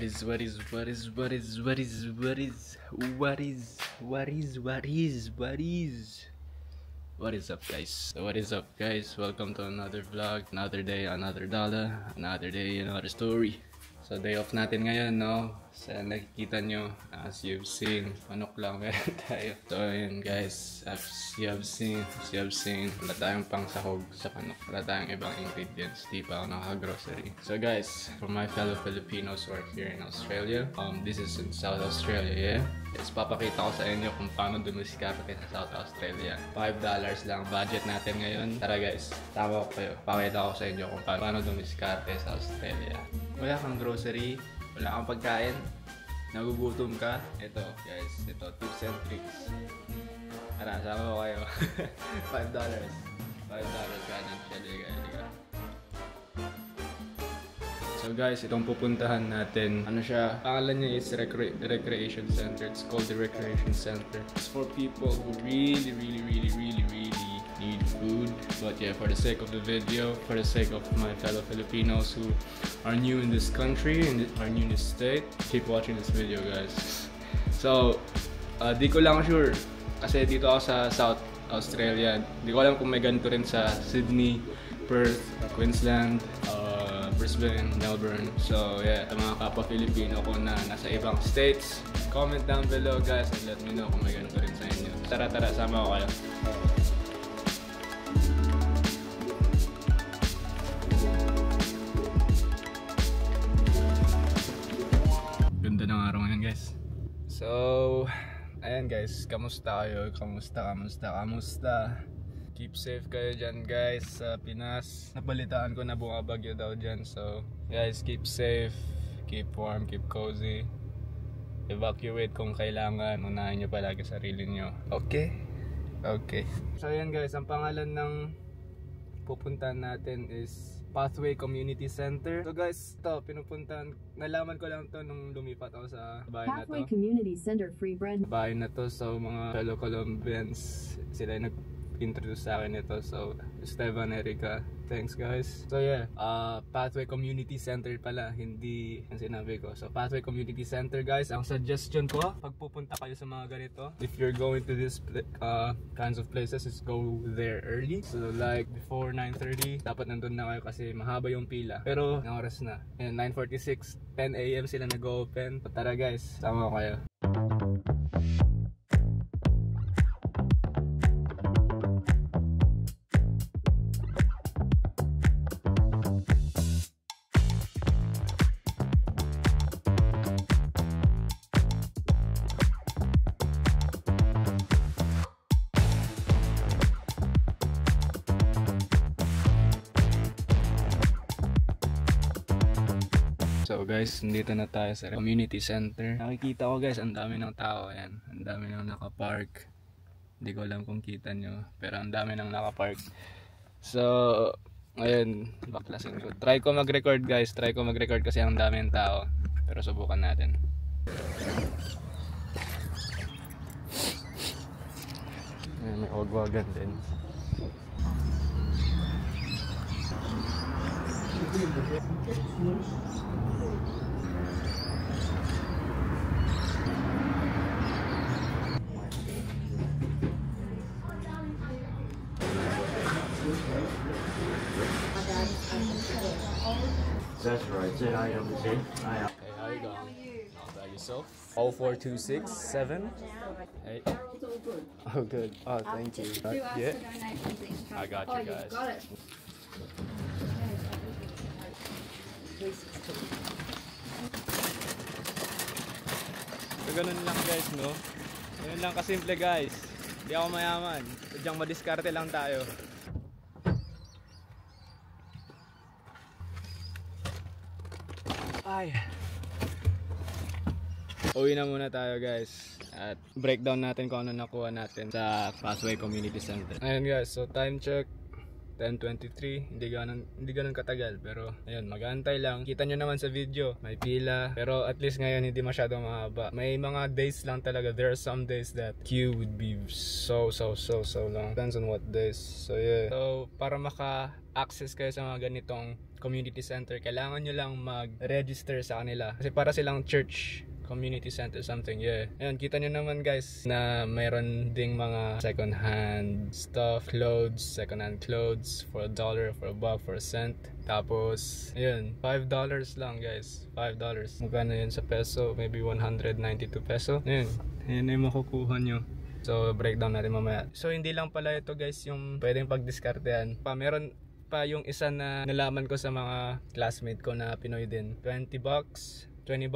What is what is up guys? What is up guys? Welcome to another vlog, another day, another dollar, another day, another story. So day off natin ngayon, no? Sa nakikita nyo, as you've seen, manok lang meron tayo. So yun guys, as you have seen, wala tayong pang sahog sa panok. Wala tayong ibang ingredients, di pa ako naka-grocery. So guys, for my fellow Filipinos who are here in Australia, this is in South Australia, yeah? Yes, papakita ko sa inyo kung paano dumiskarte sa South Australia. $5 lang budget natin ngayon. Tara guys, tama ko kayo. Pakita ko sa inyo kung paano dumiskarte sa Australia. Wala kang grocery, wala kang pagkain, nagugutom ka. Ito guys, ito tips and tricks. Tara, sama ko kayo. $5. Kanan siya, liga. So guys, itong pupuntahan natin, ano siya, pangalan niya is Recreation Center. It's called the Recreation Center. It's for people who really need food. But yeah, for the sake of the video, for the sake of my fellow Filipinos who are new in this country, are new in this state, keep watching this video guys. So, di ko lang sure, kasi dito ako sa South Australia. Di ko alam kung may ganito rin sa Sydney, Perth, Queensland, Brisbane, Melbourne. So yeah, sa mga kapwa Filipino ko na nasa ibang states, comment down below guys and let me know kung may ganito rin sa inyo. Tara, sama ko kayo. Ganda ng araw ngayon guys. So, ayan guys, kamusta kayo? Kamusta? Keep safe kayo dyan guys sa Pinas. Napalitaan ko na bumabagyo daw dyan. So guys, keep safe, keep warm, keep cozy. Evacuate kung kailangan. Unahin nyo palagi sarili nyo. Okay? So ayan guys, ang pangalan ng pupuntahan natin is Pathway Community Center. So guys, ito pinupuntahan. Nalaman ko lang to nung lumipat ako sa bahay na to. Pathway Community Center, free bread. Bahay na to, so mga fellow Colombians, sila nag-introduce sa akin ito. So Esteban, Erica, thanks guys. So yeah, Pathway Community Center pala, hindi ang sinabi ko. So Pathway Community Center guys, ang suggestion ko pag pupunta kayo sa mga ganito, if you're going to this kinds of places, is go there early. So like before 9:30 dapat nandun na kayo kasi mahaba yung pila. Pero ang oras na, and 9:46, 10 AM sila nag-open. So tara guys, sama ko kayo. So guys, nandito na tayo sa community center. Nakikita ko guys, ang dami ng tao. Ayan, ang dami nang nakapark. Hindi ko alam kung kita nyo, pero ang dami nang nakapark. So, ayun, baklasin ko. Try ko mag-record guys, kasi ang dami ng tao. Pero subukan natin. Ayan, may ogwagan din. That's right. Say hi, Hey, how you going? How about yourself? 04267. Hey. Oh, good. Oh, thank you. Yeah. I got you guys. Got it. So, ganun lang guys, no? Ganun lang kasimple guys. Hindi ako mayaman. Sadyang madiskarte lang tayo. Ay. Uwi na muna tayo guys. At breakdown natin kung ano nakuha natin sa Pathway Community Center. Ayun guys, so time check 10:23, hindi ganun katagal, pero ayun, mag-aantay lang. Kita nyo naman sa video, may pila, pero at least ngayon hindi masyadong mahaba. May mga days lang talaga. There are some days that queue would be so long. Depends on what days. So yeah, so para maka-access kayo sa mga ganitong community center, kailangan nyo lang mag-register sa kanila. Kasi para silang church community center something, yeah. Ayan, kita nyo naman guys na mayroon ding mga second hand stuff, clothes, second hand clothes for $1, for $1, for $1. Tapos, ayun, $5 lang guys, $5. Magkano yun sa peso? Maybe 192 peso. Ayun, ayun yung makukuha nyo. So, breakdown natin mamaya. So, hindi lang pala ito guys yung pwedeng pagdiskartehan. Meron pa yung isa na nalaman ko sa mga classmate ko na Pinoy din. $20. $20.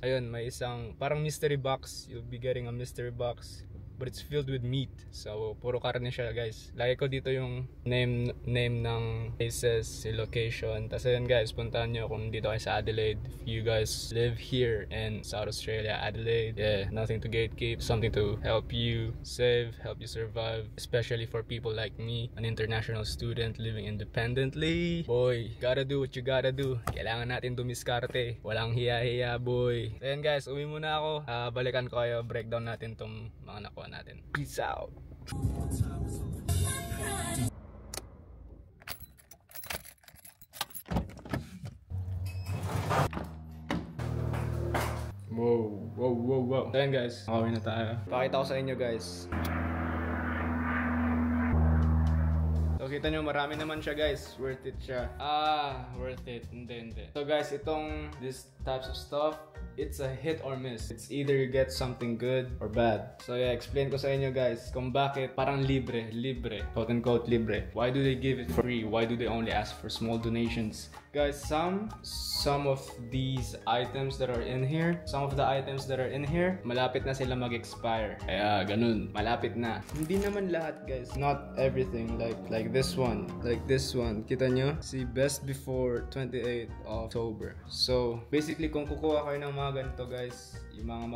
Ayun, may isang parang mystery box. You'll be getting a mystery box, but it's filled with meat. So, puro karne siya guys. Lagi ko dito yung name ng places, si location. Tapos ayun guys, puntahan nyo kung dito kayo sa Adelaide. If you guys live here in South Australia, Adelaide, yeah, nothing to gatekeep. Something to help you save, help you survive. Especially for people like me, an international student living independently. Boy, gotta do what you gotta do. Kailangan natin dumiskarte. Walang hiya-hiya, boy. So ayun guys, uwi muna ako. Balikan ko kayo, breakdown natin tong mga nakuha natin. Peace out. Wow. So yun guys, makawin na tayo. Pakita ko sa inyo guys. So kita nyo, marami naman siya guys. Worth it siya. Worth it. Hindi. So guys, this types of stuff, it's a hit or miss. It's either you get something good or bad. So yeah, explain ko sa inyo guys kung bakit parang libre, quote unquote libre. Why do they give it free? Why do they only ask for small donations? Guys, some of these items that are in here, malapit na sila mag-expire. Kaya ganun, malapit na. Hindi naman lahat guys, not everything. Like this one, kita nyo? See, best before 28 October. So basically, kung kukuha kayo ng mga ganito guys, yung mga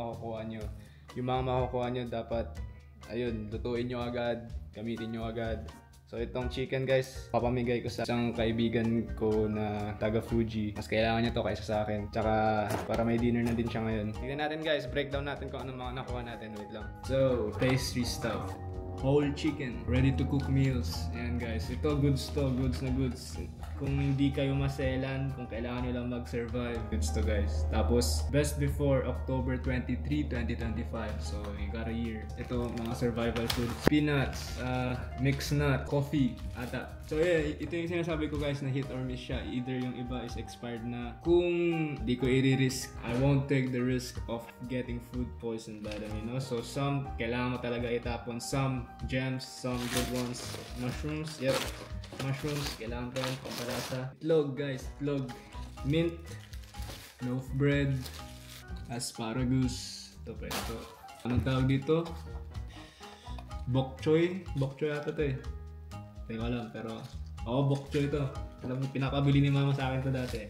makukuha nyo dapat, ayun, lutuin nyo agad, gamitin nyo agad. So itong chicken guys, papamigay ko sa isang kaibigan ko na taga Fuji. Mas kailangan niya to kaysa sa akin. Tsaka para may dinner na din siya ngayon. Tignan natin guys, breakdown natin kung ano mga nakuha natin. Wait lang. So, pastry stuff. Whole chicken, ready to cook meals. Ayan guys, ito goods na goods. Kung hindi kayo maselan, kung kailangan nyo lang mag-survive, goods to guys. Tapos, best before October 23, 2025. So, you got a year. Ito, mga survival foods. Peanuts, mixed nut, coffee, ata. So yeah, ito yung sinasabi ko guys na hit or miss siya. Either yung iba is expired na. Kung di ko i-risk, I won't take the risk of getting food poisoned by them, you know? So, some, kailangan mo talaga itapon. Some gems, some good ones. Mushrooms, yep. Mushrooms, kailangan ko yan, pampalasa. Itlog guys, itlog. Mint, loaf bread, asparagus. Ito pa ito. Anong tawag dito? Bok choy. Bok choy ata ito eh. Hindi ko alam, pero bok choy ito. Alam mo, pinakabili ni mama sa akin ito dati.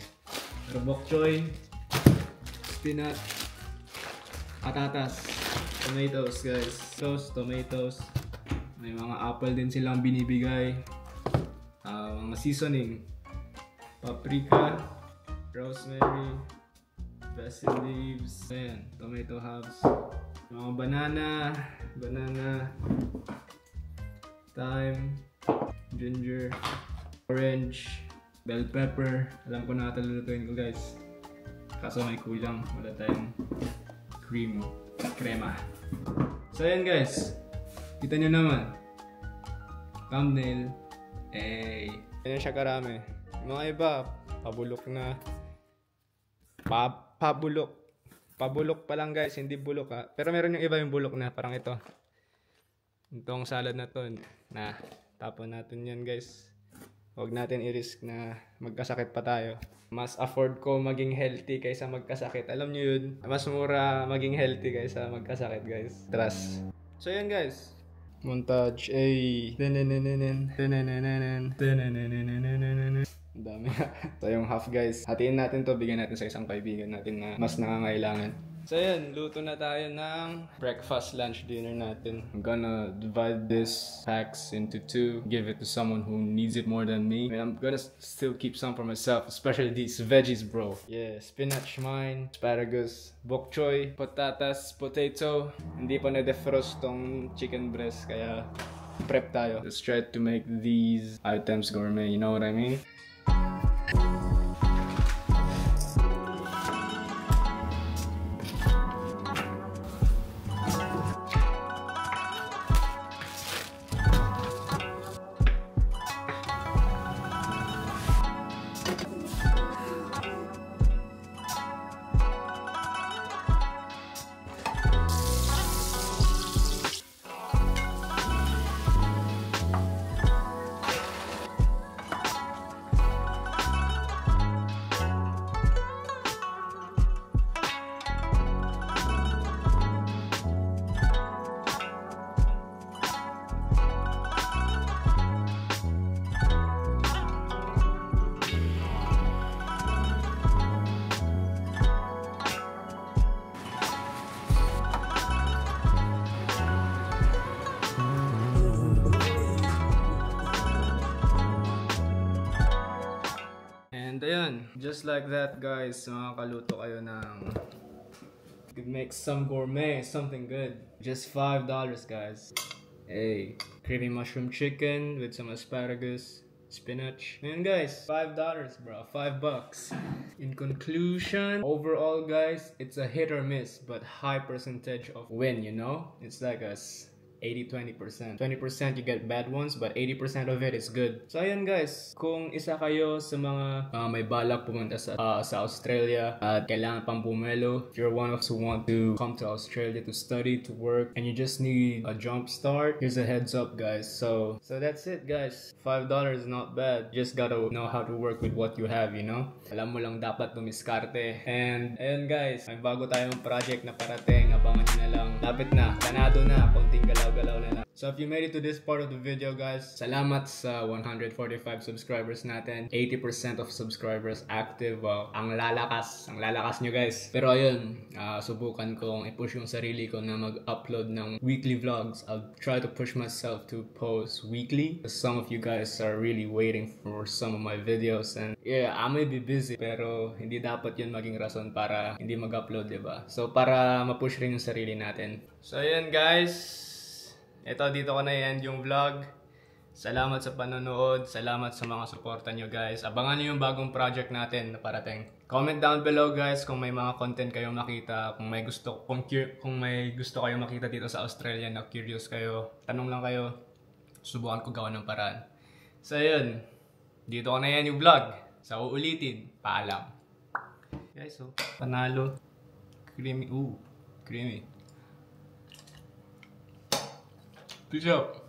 Pero bok choy, spinach, patatas, tomatoes guys. Tomatoes. May mga apple din silang binibigay. Mga seasoning, paprika, rosemary, basil leaves, ayan, tomato halves, mga banana, thyme, ginger, orange, bell pepper. Alam ko na ito lulutuin ko guys, kaso may kulang, wala tayong crema. So ayan guys, kita nyo naman thumbnail. Ganyan siya karami. Yung mga iba, pabulok na. Pabulok pa lang guys, hindi bulok ha. Pero meron yung iba yung bulok na, parang ito. Itong salad na to, na tapon natin yan guys. Huwag natin i-risk na magkasakit pa tayo. Mas afford ko maging healthy kaysa magkasakit. Alam nyo yun, mas mura maging healthy kaysa magkasakit guys. Trust. So yan guys. Montage, dami. So yung half guys, hatiin natin to, bigyan natin sa isang kaibigan natin na mas nangangailangan. So yan, luto na tayo ng breakfast, lunch, dinner natin. I'm gonna divide this packs into 2, give it to someone who needs it more than me. And I'm gonna still keep some for myself, especially these veggies bro. Yeah, spinach mine, asparagus, bok choy, patatas, potato. Hindi pa na-defrost tong chicken breast, kaya prep tayo. Let's try to make these items gourmet, you know what I mean? And ayun, just like that guys, makakaluto kayo ng you could make some gourmet, something good. Just $5 guys. Hey, creamy mushroom chicken with some asparagus, spinach. And guys, $5 bro, $5. In conclusion, overall guys, it's a hit or miss, but high percentage of win, you know? It's like a 80-20%. 20% you get bad ones, but 80% of it is good. So ayun guys, kung isa kayo sa mga may balak pumunta sa Australia at kailangan pang bumelo, if you're one of us who want to come to Australia to study, to work, and you just need a jump start, here's a heads up guys. So that's it guys. $5 is not bad. Just gotta know how to work with what you have, you know? Alam mo lang dapat tumiskarte. And ayun guys, may bago tayong project na parating. Abangan nyo na lang. Lapit na. Planado na. Konting galaw-galaw na lang. So if you made it to this part of the video guys, salamat sa 145 subscribers natin. 80% of subscribers active. Wow. Ang lalakas nyo guys. Pero ayun, subukan kong i-push yung sarili ko na mag-upload ng weekly vlogs. I'll try to push myself to post weekly. Some of you guys are really waiting for some of my videos, and yeah, I may be busy, pero hindi dapat yun maging rason para hindi mag-upload, diba? So para ma-push rin yung sarili natin. So ayun guys, dito ko na i-end yung vlog. Salamat sa panonood, salamat sa mga suporta nyo guys. Abangan nyo yung bagong project natin na parating. Comment down below guys kung may mga content kayong makita, kung may gusto kayong makita dito sa Australia na curious kayo, tanong lang kayo, subukan ko gawa ng paraan. So yun, dito ko na yan yung vlog. Sa uulitin, paalam. Guys, so panalo. Creamy, creamy. Peace out.